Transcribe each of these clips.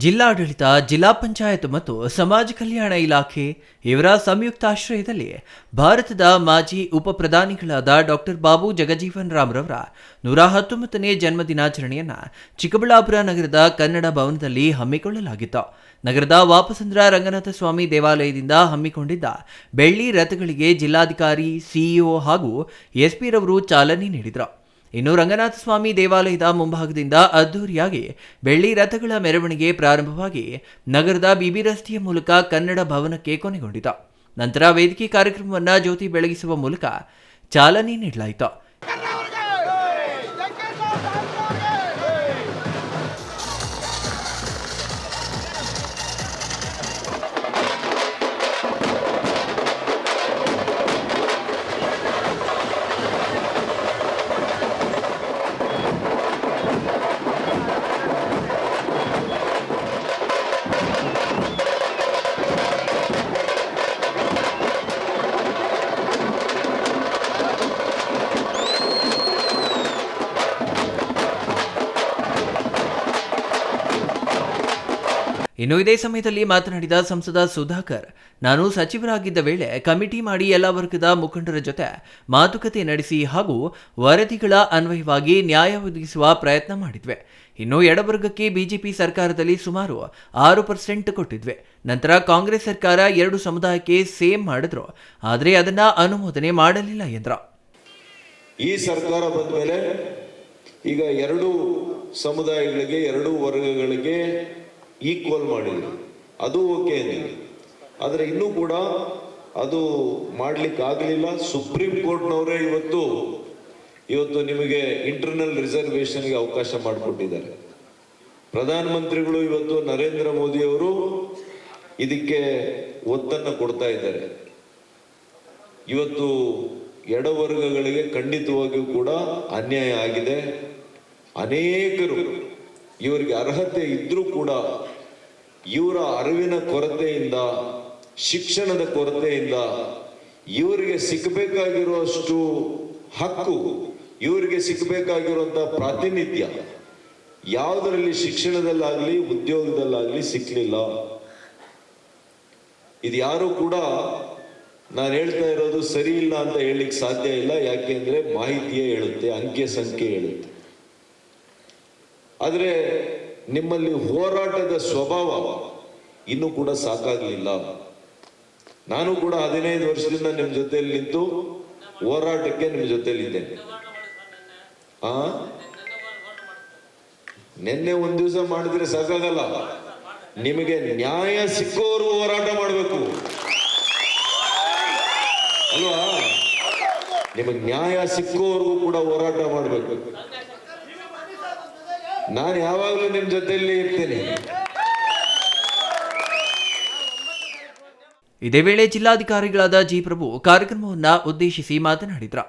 ಜಿಲ್ಲಾಡಳಿತ, ಜಿಲ್ಲಾ ಪಂಚಾಯತ್ ಮತ್ತು ಸಮಾಜ ಕಲ್ಯಾಣ ಇಲಾಖೆ ಇವರ ಸಂಯುಕ್ತ ಆಶ್ರಯದಲ್ಲಿ ಭಾರತದ ಮಾಜಿ ಉಪ ಪ್ರಧಾನಿಗಳಾದ ಡಾಕ್ಟರ್ ಬಾಬು ಜಗಜೀವನ್ ರಾಮ್ ರವರ 119ನೇ ಜನ್ಮದಿನಾಚರಣೆಯನ್ನು ಚಿಕ್ಕಬಳ್ಳಾಪುರ ನಗರದ ಕನ್ನಡ ಭವನದಲ್ಲಿ ಹಮ್ಮಿಕೊಳ್ಳಲಾಗಿತ್ತು. ನಗರದ ವಾಪಸಂದ್ರ ರಂಗನಾಥ ಸ್ವಾಮಿ ದೇವಾಲಯದಿಂದ ಹಮ್ಮಿಕೊಂಡಿದ್ದ ಬೆಳ್ಳಿ ರಥಗಳಿಗೆ ಜಿಲ್ಲಾಧಿಕಾರಿ, ಸಿಇಒ ಹಾಗೂ ಎಸ್ಪಿ ರವರು ಚಾಲನೆ ನೀಡಿದರು. ಇನ್ನು ರಂಗನಾಥ ಸ್ವಾಮಿ ದೇವಾಲಯದ ಮುಂಭಾಗದಿಂದ ಅದ್ದೂರಿಯಾಗಿ ಬೆಳ್ಳಿ ರಥಗಳ ಮೆರವಣಿಗೆ ಪ್ರಾರಂಭವಾಗಿ ನಗರದ ಬಿಬಿ ರಸ್ತೆಯ ಮೂಲಕ ಕನ್ನಡ ಭವನಕ್ಕೆ ಕೊನೆಗೊಂಡಿತು. ನಂತರ ವೇದಿಕೆ ಕಾರ್ಯಕ್ರಮವನ್ನು ಜ್ಯೋತಿ ಬೆಳಗಿಸುವ ಮೂಲಕ ಚಾಲನೆ ನೀಡಲಾಯಿತು. ಇನ್ನು ಇದೇ ಸಮಯದಲ್ಲಿ ಮಾತನಾಡಿದ ಸಂಸದ ಸುಧಾಕರ್, ನಾನು ಸಚಿವರಾಗಿದ್ದ ವೇಳೆ ಕಮಿಟಿ ಮಾಡಿ ಎಲ್ಲ ವರ್ಗದ ಮುಖಂಡರ ಜೊತೆ ಮಾತುಕತೆ ನಡೆಸಿ ಹಾಗೂ ವರದಿಗಳ ಅನ್ವಯವಾಗಿ ನ್ಯಾಯ ಒದಗಿಸುವ ಪ್ರಯತ್ನ ಮಾಡಿದ್ವಿ. ಇನ್ನು ಎಡವರ್ಗಕ್ಕೆ ಬಿಜೆಪಿ ಸರ್ಕಾರದಲ್ಲಿ ಸುಮಾರು 6% ಕೊಟ್ಟಿದ್ವಿ. ನಂತರ ಕಾಂಗ್ರೆಸ್ ಸರ್ಕಾರ 2 ಸಮುದಾಯಕ್ಕೆ ಸೇಮ್ ಮಾಡಿದ್ರು, ಆದರೆ ಅದನ್ನ ಅನುಮೋದನೆ ಮಾಡಲಿಲ್ಲ ಎಂದ್ರು. ಈ ಸರ್ಕಾರ ಬಂದ ಮೇಲೆ ಈಗ 2 ಸಮುದಾಯಗಳಿಗೆ 2 ವರ್ಗಗಳಿಗೆ ಈಕ್ವಲ್ ಮಾಡಿಲ್ಲ, ಅದು ಓಕೆ ಅಂದಿಲ್ಲ. ಆದರೆ ಇನ್ನೂ ಕೂಡ ಅದು ಮಾಡ್ಲಿಕ್ಕೆ ಆಗಲಿಲ್ಲ. ಸುಪ್ರೀಂ ಕೋರ್ಟ್ನವರೇ ಇವತ್ತು ನಿಮಗೆ ಇಂಟರ್ನಲ್ ರಿಸರ್ವೇಷನ್ಗೆ ಅವಕಾಶ ಮಾಡಿಕೊಟ್ಟಿದ್ದಾರೆ. ಪ್ರಧಾನಮಂತ್ರಿಗಳು ಇವತ್ತು ನರೇಂದ್ರ ಮೋದಿ ಅವರು ಇದಕ್ಕೆ ಒತ್ತನ್ನು ಕೊಡ್ತಾ ಇದ್ದಾರೆ. ಇವತ್ತು ಎಡವರ್ಗಗಳಿಗೆ ಖಂಡಿತವಾಗಿಯೂ ಕೂಡ ಅನ್ಯಾಯ ಆಗಿದೆ. ಅನೇಕರು ಇವರಿಗೆ ಅರ್ಹತೆ ಇದ್ರೂ ಕೂಡ ಇವರ ಅರಿವಿನ ಕೊರತೆಯಿಂದ, ಶಿಕ್ಷಣದ ಕೊರತೆಯಿಂದ ಇವರಿಗೆ ಸಿಕ್ಕಬೇಕಾಗಿರುವಷ್ಟು ಹಕ್ಕು, ಇವರಿಗೆ ಸಿಕ್ಕಬೇಕಾಗಿರುವಂತಹ ಪ್ರಾತಿನಿಧ್ಯ ಯಾವುದರಲ್ಲಿ ಶಿಕ್ಷಣದಲ್ಲಾಗಲಿ ಉದ್ಯೋಗದಲ್ಲಾಗಲಿ ಸಿಕ್ಕಲಿಲ್ಲ. ಇದು ಯಾರು ಕೂಡ ನಾನು ಹೇಳ್ತಾ ಇರೋದು ಸರಿ ಇಲ್ಲ ಅಂತ ಹೇಳಲಿಕ್ಕೆ ಸಾಧ್ಯ ಇಲ್ಲ. ಯಾಕೆಂದ್ರೆ ಮಾಹಿತಿಯೇ ಹೇಳುತ್ತೆ, ಅಂಕೆ ಸಂಖ್ಯೆ ಹೇಳುತ್ತೆ. ಆದರೆ ನಿಮ್ಮಲ್ಲಿ ಹೋರಾಟದ ಸ್ವಭಾವ ಇನ್ನೂ ಕೂಡ ಸಾಕಾಗಲಿಲ್ಲ. ನಾನು ಕೂಡ 15 ವರ್ಷದಿಂದ ನಿಮ್ಮ ಜೊತೆಯಲ್ಲಿ ನಿಂತು ಹೋರಾಟಕ್ಕೆ ನಿಮ್ಮ ಜೊತೆಲಿದ್ದೇನೆ. ನಿನ್ನೆ ಒಂದು ದಿವಸ ಮಾಡಿದ್ರೆ ಸಾಕಾಗಲ್ಲ, ನಿಮಗೆ ನ್ಯಾಯ ಸಿಕ್ಕೋವರೆಗೂ ಹೋರಾಟ ಮಾಡಬೇಕು ಅಲ್ವಾ? ನಿಮಗೆ ನ್ಯಾಯ ಸಿಕ್ಕೋವರೆಗೂ ಕೂಡ ಹೋರಾಟ ಮಾಡಬೇಕು. ನಾನು ಯಾವಾಗಲೂ ನಿಮ್ಮ ಜೊತೆಯಲ್ಲಿ ಇರ್ತೇನೆ. ಇದೇ ವೇಳೆ ಜಿಲ್ಲಾಧಿಕಾರಿಗಳಾದ ಜಿ ಪ್ರಭು ಕಾರ್ಯಕ್ರಮವನ್ನು ಉದ್ದೇಶಿಸಿ ಮಾತನಾಡಿದರು.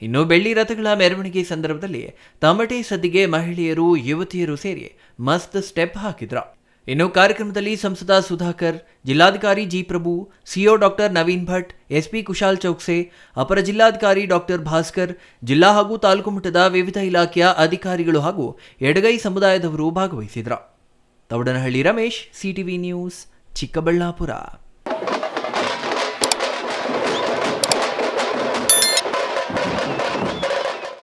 ಇನ್ನು ಬೆಳ್ಳಿ ರಥಗಳ ಮೆರವಣಿಗೆ ಸಂದರ್ಭದಲ್ಲಿ ತಮಟೆ ಸದ್ದಿಗೆ ಮಹಿಳೆಯರು, ಯುವತಿಯರು ಸೇರಿ ಮಸ್ತ್ ಸ್ಟೆಪ್ ಹಾಕಿದ್ರು. ಇನ್ನು ಕಾರ್ಯಕ್ರಮದಲ್ಲಿ ಸಂಸದ ಸುಧಾಕರ್, ಜಿಲ್ಲಾಧಿಕಾರಿ G Prabhu, CEO doctor Naveen Bhat, SP Kushal Chowksey, ಅಪರ ಜಿಲ್ಲಾಧಿಕಾರಿ ಡಾಕ್ಟರ್ ಭಾಸ್ಕರ್, ಜಿಲ್ಲಾ ಹಾಗೂ ತಾಲೂಕು ಮಟ್ಟದ ವಿವಿಧ ಇಲಾಖೆಯ ಅಧಿಕಾರಿಗಳು ಹಾಗೂ ಎಡಗೈ ಸಮುದಾಯದವರು ಭಾಗವಹಿಸಿದ್ರು. ತವಡನಹಳ್ಳಿ ರಮೇಶ್, ಸಿಟಿವಿ ನ್ಯೂಸ್, ಚಿಕ್ಕಬಳ್ಳಾಪುರ.